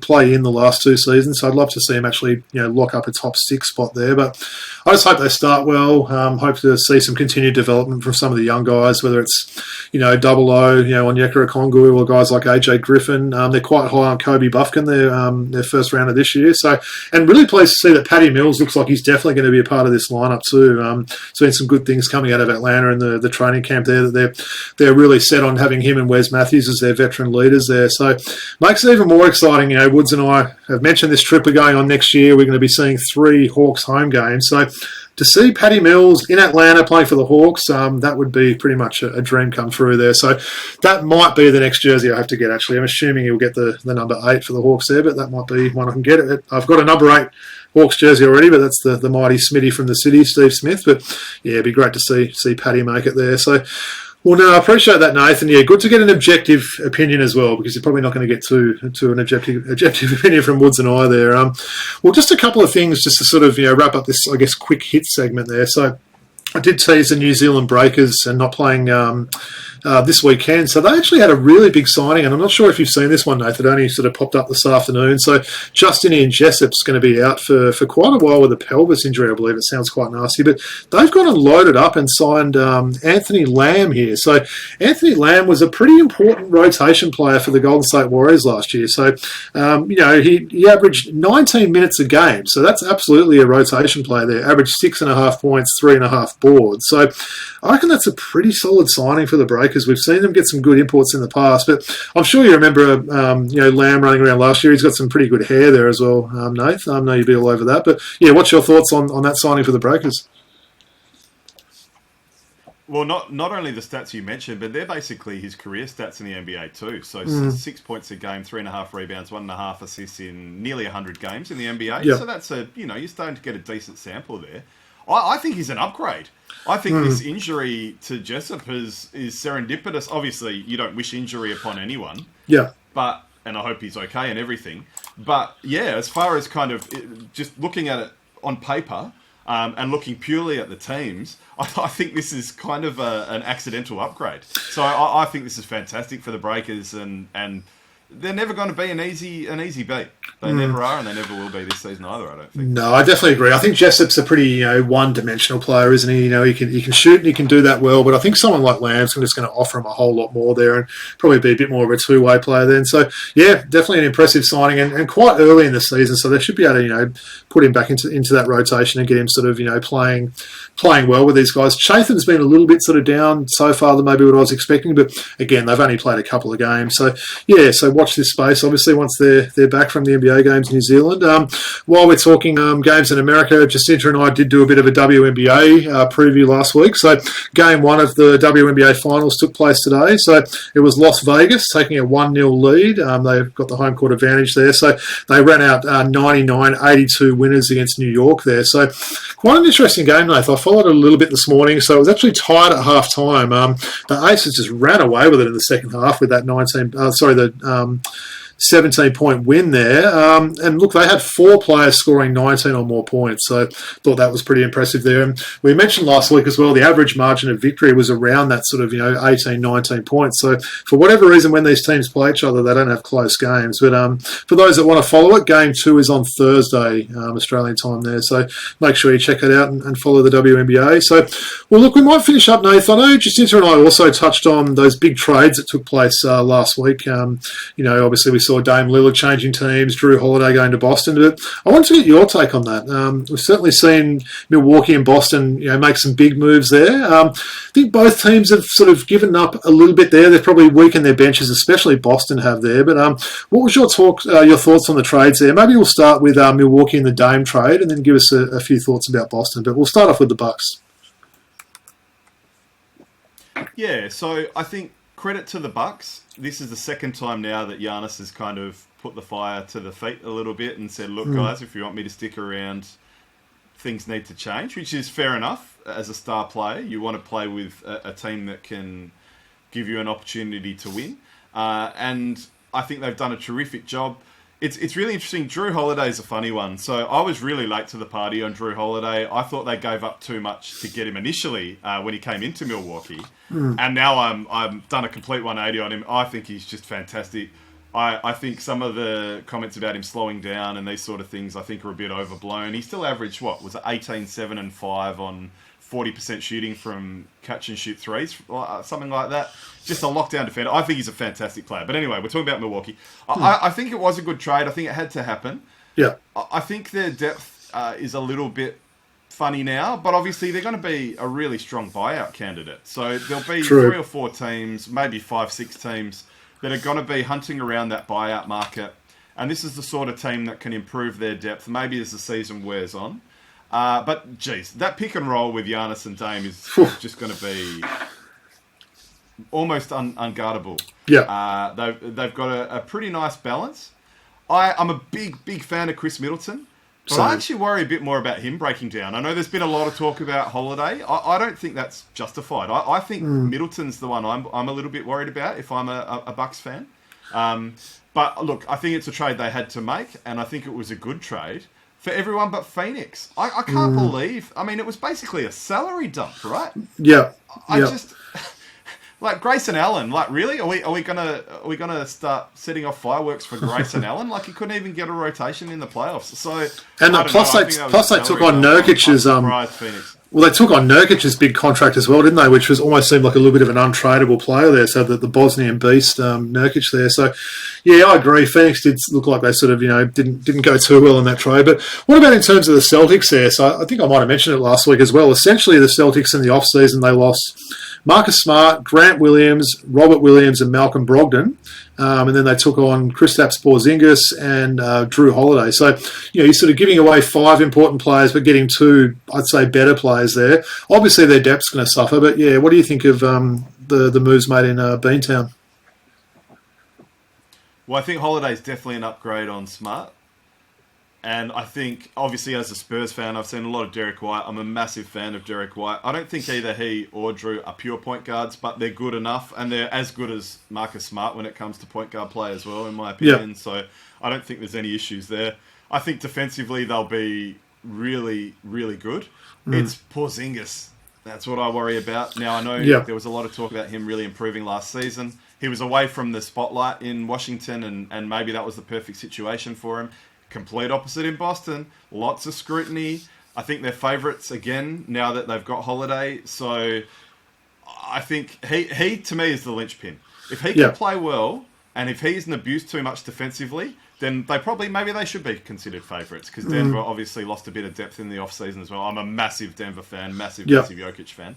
play in the last 2 seasons, so I'd love to see them actually lock up a top 6 spot there. But I just hope they start well. Hope to see some continued development from some of the young guys, whether it's Double O, Onyeka Okongwu, or guys like AJ Griffin. They're quite high on Kobe Buffkin, their first rounder this year. So, and really pleased to see that Patty Mills looks like he's definitely going to be a part of this lineup too. Seen some good things coming out of Atlanta and the training camp there, that they're really set on having him and Wes Matthews as their veteran leaders there. So makes it even more exciting. Woods and I have mentioned this trip we're going on next year. We're going to be seeing 3 Hawks home games. So to see Patty Mills in Atlanta playing for the Hawks, that would be pretty much a dream come true there. So that might be the next jersey I have to get, actually. I'm assuming he'll get the number 8 for the Hawks there, but that might be one I can get. I've got a number 8 Hawks jersey already, but that's the mighty Smitty from the city, Steve Smith. But yeah, it'd be great to see Patty make it there. So, well, no, I appreciate that, Nathan. Yeah, good to get an objective opinion as well, because you're probably not going to get to an objective opinion from Woods and I there. Well, just a couple of things just to sort of wrap up this, I guess, quick hit segment there. So I did tease the New Zealand Breakers and not playing this weekend. So they actually had a really big signing, and I'm not sure if you've seen this one, Nath. It only sort of popped up this afternoon. So Justinian Jessup's going to be out for quite a while with a pelvis injury, I believe. It sounds quite nasty. But they've gone and loaded up and signed Anthony Lamb here. So Anthony Lamb was a pretty important rotation player for the Golden State Warriors last year. So, he averaged 19 minutes a game. So that's absolutely a rotation player there. Averaged 6.5 points, 3.5 boards. So I reckon that's a pretty solid signing for the Breakers. We've seen them get some good imports in the past, but I'm sure you remember, Lamb running around last year. He's got some pretty good hair there as well, Nath. I know you'd be all over that. But, yeah, what's your thoughts on that signing for the Breakers? Well, not only the stats you mentioned, but they're basically his career stats in the NBA too. So 6 points a game, 3.5 rebounds, 1.5 assists in nearly 100 games in the NBA. Yep. So that's you're starting to get a decent sample there. I think he's an upgrade. I think this injury to Jessup is serendipitous. Obviously, you don't wish injury upon anyone. Yeah. And I hope he's okay and everything. But yeah, as far as kind of just looking at it on paper and looking purely at the teams, I think this is kind of an accidental upgrade. So I think this is fantastic for the Breakers, and they're never going to be an easy beat. They never are, and they never will be this season either, I don't think. No, I definitely agree. I think Jessup's a pretty, one-dimensional player, isn't he? He can shoot and he can do that well, but I think someone like Lamb's just going to offer him a whole lot more there and probably be a bit more of a two-way player then. So, yeah, definitely an impressive signing and quite early in the season, so they should be able to, put him back into that rotation and get him sort of, playing well with these guys. Chatham's been a little bit sort of down so far than maybe what I was expecting, but again, they've only played a couple of games. So, yeah, watch this space, obviously, once they're back from the NBA games in New Zealand. While we're talking games in America, Jacinta and I did do a bit of a WNBA preview last week. So game 1 of the WNBA finals took place today. So it was Las Vegas taking a 1-0 lead. They've got the home court advantage there. So they ran out 99-82 winners against New York there. So quite an interesting game, Nath. I followed it a little bit this morning. So it was actually tied at half-time. The Aces just ran away with it in the second half with that 17-point win there. And look, they had 4 players scoring 19 or more points, so thought that was pretty impressive there. And we mentioned last week as well, the average margin of victory was around that sort of, 18, 19 points. So for whatever reason, when these teams play each other, they don't have close games. But for those that want to follow it, game 2 is on Thursday, Australian time there. So make sure you check it out and follow the WNBA. So, well, look, we might finish up, Nath. I know Jacinta and I also touched on those big trades that took place last week. Obviously we saw Dame Lillard changing teams, Drew Holiday going to Boston. But I wanted to get your take on that. We've certainly seen Milwaukee and Boston, make some big moves there. I think both teams have sort of given up a little bit there. They've probably weakened their benches, especially Boston have there. But what was your thoughts on the trades there? Maybe we'll start with Milwaukee and the Dame trade, and then give us a few thoughts about Boston. But we'll start off with the Bucks. Yeah, so I think credit to the Bucks. This is the second time now that Giannis has kind of put the fire to the feet a little bit and said, look, guys, if you want me to stick around, things need to change, which is fair enough. As a star player, you want to play with a team that can give you an opportunity to win. And I think they've done a terrific job. It's really interesting. Drew Holiday is a funny one. So I was really late to the party on Drew Holiday. I thought they gave up too much to get him initially when he came into Milwaukee. And now I'm done a complete 180 on him. I think he's just fantastic. I think some of the comments about him slowing down and these sort of things I think are a bit overblown. He still averaged, 18, 7 and 5 on 40% shooting from catch and shoot threes, something like that. Just a lockdown defender. I think he's a fantastic player. But anyway, we're talking about Milwaukee. I think it was a good trade. I think it had to happen. Yeah. I think their depth is a little bit funny now, but obviously they're going to be a really strong buyout candidate. So there'll be 3 or 4 teams, maybe 5, 6 teams that are going to be hunting around that buyout market. And this is the sort of team that can improve their depth, maybe as the season wears on. But, geez, that pick and roll with Giannis and Dame is just going to be almost unguardable. Yeah. They've got a pretty nice balance. I'm a big fan of Chris Middleton, but I actually worry a bit more about him breaking down. I know there's been a lot of talk about Holiday. I don't think that's justified. I think Middleton's the one I'm a little bit worried about if I'm a Bucks fan. But look, I think it's a trade they had to make, and I think it was a good trade for everyone but Phoenix. I can't believe. I mean, it was basically a salary dump, right? Yeah. I just like Grayson Allen. Like, really? Are we gonna start setting off fireworks for Grayson Allen? Like, he couldn't even get a rotation in the playoffs. So And plus they took on Nurkic's Phoenix. Well, they took on Nurkic's big contract as well, didn't they? Which was almost seemed like a little bit of an untradeable player there. So the Bosnian beast, Nurkic there. So, yeah, I agree. Phoenix did look like they sort of, didn't go too well in that trade. But what about in terms of the Celtics there? So I think I might have mentioned it last week as well. Essentially, the Celtics in the off-season, they lost Marcus Smart, Grant Williams, Robert Williams, and Malcolm Brogdon. And then they took on Kristaps Porzingis and Drew Holiday. So, you're sort of giving away 5 important players, but getting 2, I'd say, better players there. Obviously, their depth's going to suffer. But, yeah, what do you think of the moves made in Beantown? Well, I think Holiday's definitely an upgrade on Smart. And I think, obviously, as a Spurs fan, I've seen a lot of Derek White. I'm a massive fan of Derek White. I don't think either he or Drew are pure point guards, but they're good enough, and they're as good as Marcus Smart when it comes to point guard play as well, in my opinion. Yep. So I don't think there's any issues there. I think defensively they'll be really, really good. It's Porzingis. That's what I worry about. Now, I know there was a lot of talk about him really improving last season. He was away from the spotlight in Washington, and maybe that was the perfect situation for him. Complete opposite in Boston. Lots of scrutiny. I think they're favourites again now that they've got Holiday. So I think he to me is the linchpin. If he can play well, and if he isn't abused too much defensively, then maybe they should be considered favourites, because Denver obviously lost a bit of depth in the off-season as well. I'm a massive Denver fan, massive Jokic fan.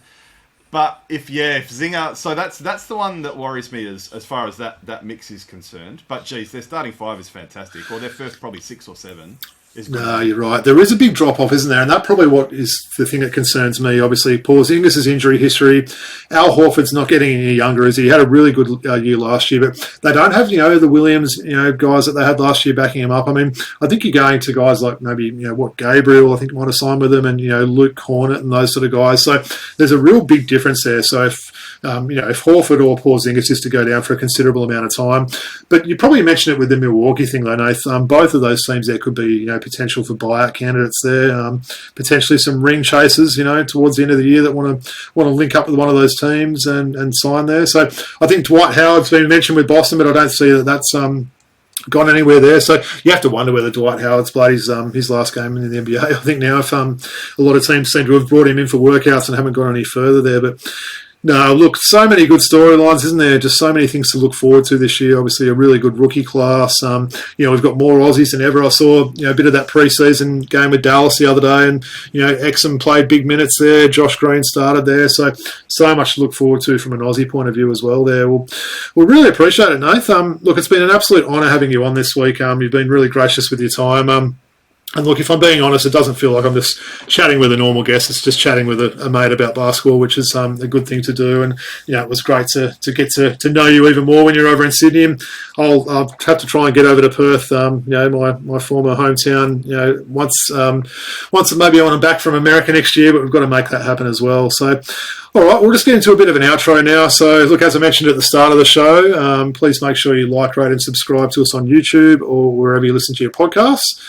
But if Zinger, so that's the one that worries me as far as that mix is concerned. But geez, their starting 5 is fantastic, or their first probably 6 or 7 is good. No, you're right. There is a big drop off, isn't there? And that's probably what is the thing that concerns me. Obviously, Porzingis' injury history. Al Horford's not getting any younger, is he? He had a really good year last year, but they don't have the Williams guys that they had last year backing him up. I mean, I think you're going to guys like maybe Gabriel, I think might have signed with them, and Luke Cornett and those sort of guys. So there's a real big difference there. So if Horford or Porzingis is to go down for a considerable amount of time, but you probably mentioned it with the Milwaukee thing though, Nath. Both of those teams there could be potential for buyout candidates there. Potentially some ring chasers, towards the end of the year that want to link up with one of those teams and sign there. So I think Dwight Howard's been mentioned with Boston, but I don't see that's gone anywhere there. So you have to wonder whether Dwight Howard's played his last game in the NBA. I think now if a lot of teams seem to have brought him in for workouts and haven't gone any further there, but. No, look, so many good storylines, isn't there? Just so many things to look forward to this year. Obviously, a really good rookie class. We've got more Aussies than ever. I saw a bit of that preseason game with Dallas the other day, and Exum played big minutes there. Josh Green started there, so much to look forward to from an Aussie point of view as well. There, we'll really appreciate it, Nath. Look, it's been an absolute honour having you on this week. You've been really gracious with your time. And look, if I'm being honest, it doesn't feel like I'm just chatting with a normal guest. It's just chatting with a mate about basketball, which is a good thing to do. And, it was great to get to know you even more when you're over in Sydney. And I'll have to try and get over to Perth, my former hometown, once maybe when I'm back from America next year, but we've got to make that happen as well. So, all right, we'll just get into a bit of an outro now. So, look, as I mentioned at the start of the show, please make sure you like, rate and subscribe to us on YouTube or wherever you listen to your podcasts.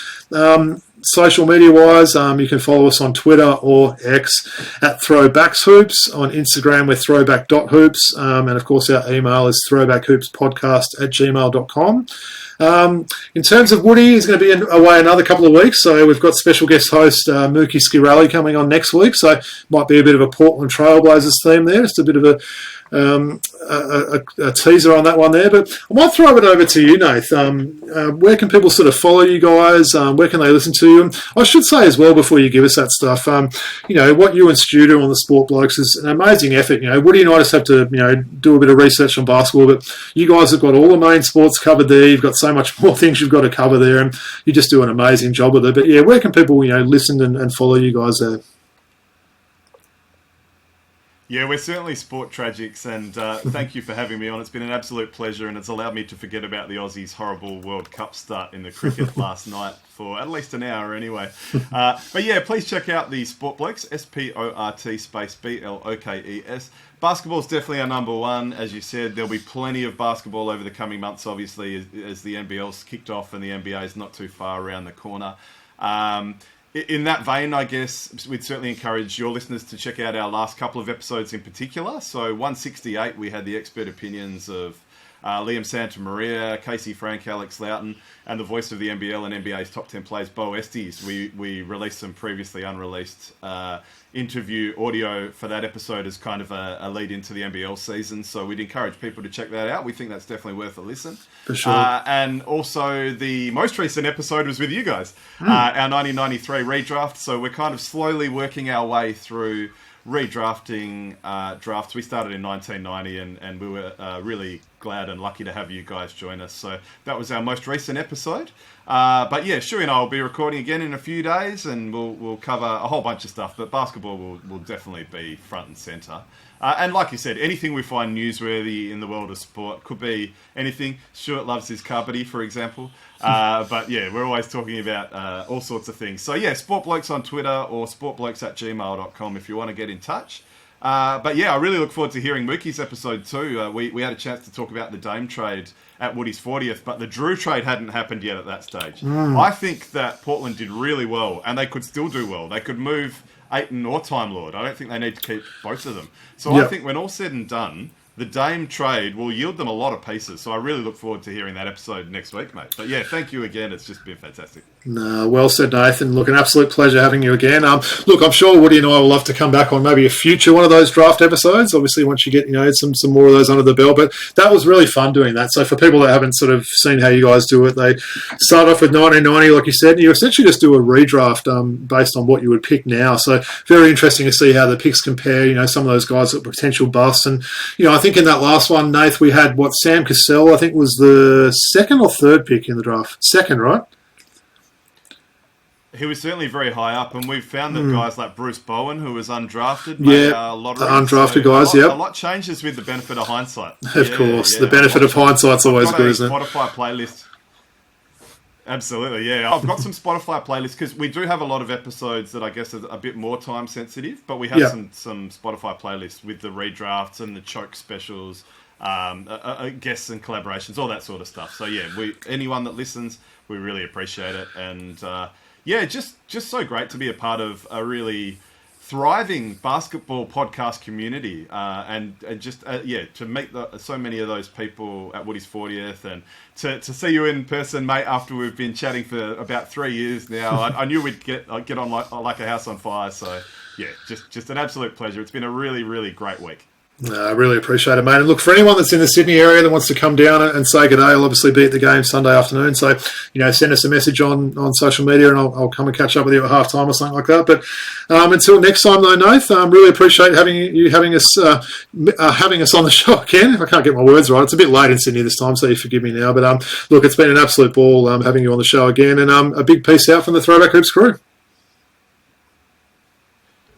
Social media wise, you can follow us on Twitter or X at Throwbacks Hoops. On Instagram, we're throwback.hoops. And of course, our email is throwbackhoopspodcast@gmail.com. In terms of Woody, he's going to be away another couple of weeks, so we've got special guest host Mookie Skirelli coming on next week, so might be a bit of a Portland Trailblazers theme there, just a bit of a teaser on that one there. But I might throw it over to you, Nath. Where can people sort of follow you guys? Where can they listen to you? And I should say as well, before you give us that stuff, what you and Stu do on the Sport Blokes is an amazing effort. Woody and I just have to, do a bit of research on basketball, but you guys have got all the main sports covered there. You've got so much more things you've got to cover there, and you just do an amazing job with it. But yeah, where can people, listen and follow you guys there? Yeah, we're certainly Sport Tragics, and thank you for having me on. It's been an absolute pleasure, and it's allowed me to forget about the Aussies' horrible World Cup start in the cricket last night for at least an hour anyway. But yeah, please check out the Sport Blokes, SPORT space BLOKES. Basketball's definitely our number one. As you said, there'll be plenty of basketball over the coming months, obviously, as the NBL's kicked off and the NBA is not too far around the corner. In that vein, I guess we'd certainly encourage your listeners to check out our last couple of episodes in particular. So 168, we had the expert opinions of Liam Santamaria, Casey Frank, Alex Loughton, and the voice of the NBL and NBA's top 10 players, Bo Estes. We released some previously unreleased interview audio for that episode as kind of a lead into the NBL season. So we'd encourage people to check that out. We think that's definitely worth a listen. For sure. And also the most recent episode was with you guys, our 1993 redraft. So we're kind of slowly working our way through redrafting drafts. We started in 1990 and we were really glad and lucky to have you guys join us. So that was our most recent episode. But yeah, Shuey and I will be recording again in a few days and we'll cover a whole bunch of stuff, but basketball will definitely be front and centre. And like you said, anything we find newsworthy in the world of sport, could be anything. Stuart loves his carbody, for example. But yeah, we're always talking about all sorts of things. So yeah, Sport Blokes on Twitter or sportblokes@gmail.com if you want to get in touch. But yeah, I really look forward to hearing Mookie's episode too. We had a chance to talk about the Dame trade at Woody's 40th, but the Drew trade hadn't happened yet at that stage. I think that Portland did really well, and they could still do well. They could move Ayton or Time Lord. I don't think they need to keep both of them. So I think when all said and done, the Dame trade will yield them a lot of pieces. So I really look forward to hearing that episode next week, mate. But yeah, thank you again. It's just been fantastic. No, well said, Nathan. Look, an absolute pleasure having you again. Look, I'm sure Woody and I will love to come back on maybe a future one of those draft episodes. Obviously, once you get some more of those under the belt. But that was really fun doing that. So for people that haven't sort of seen how you guys do it, they start off with 1990, like you said, and you essentially just do a redraft based on what you would pick now. So very interesting to see how the picks compare. Some of those guys that were potential busts, and I think in that last one, Nath, we had Sam Cassell. I think was the second or third pick in the draft. Second, right? He was certainly very high up, and we've found that guys like Bruce Bowen, who was undrafted, lottery. The undrafted guys, A lot changes with the benefit of hindsight. Of course, the benefit of hindsight's always good, isn't it? Spotify playlist. Absolutely, yeah. I've got some Spotify playlists because we do have a lot of episodes that I guess are a bit more time sensitive, but we have some Spotify playlists with the redrafts and the choke specials, guests and collaborations, all that sort of stuff. So yeah, anyone that listens, we really appreciate it, and just so great to be a part of a really thriving basketball podcast community, and just to meet so many of those people at Woody's 40th, and to see you in person, mate, after we've been chatting for about 3 years now. I knew we'd get on like a house on fire. So yeah, just an absolute pleasure. It's been a really, really great week. I really appreciate it, mate. And look, for anyone that's in the Sydney area that wants to come down and say good day, I'll obviously be at the game Sunday afternoon. So, send us a message on social media and I'll come and catch up with you at halftime or something like that. But until next time, though, Nath, really appreciate having us on the show again. I can't get my words right. It's a bit late in Sydney this time, so you forgive me now. But look, it's been an absolute ball having you on the show again. And a big peace out from the Throwback Hoops crew.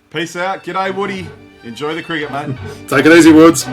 Peace out. G'day, Woody. Enjoy the cricket, mate. Take it easy, Woods.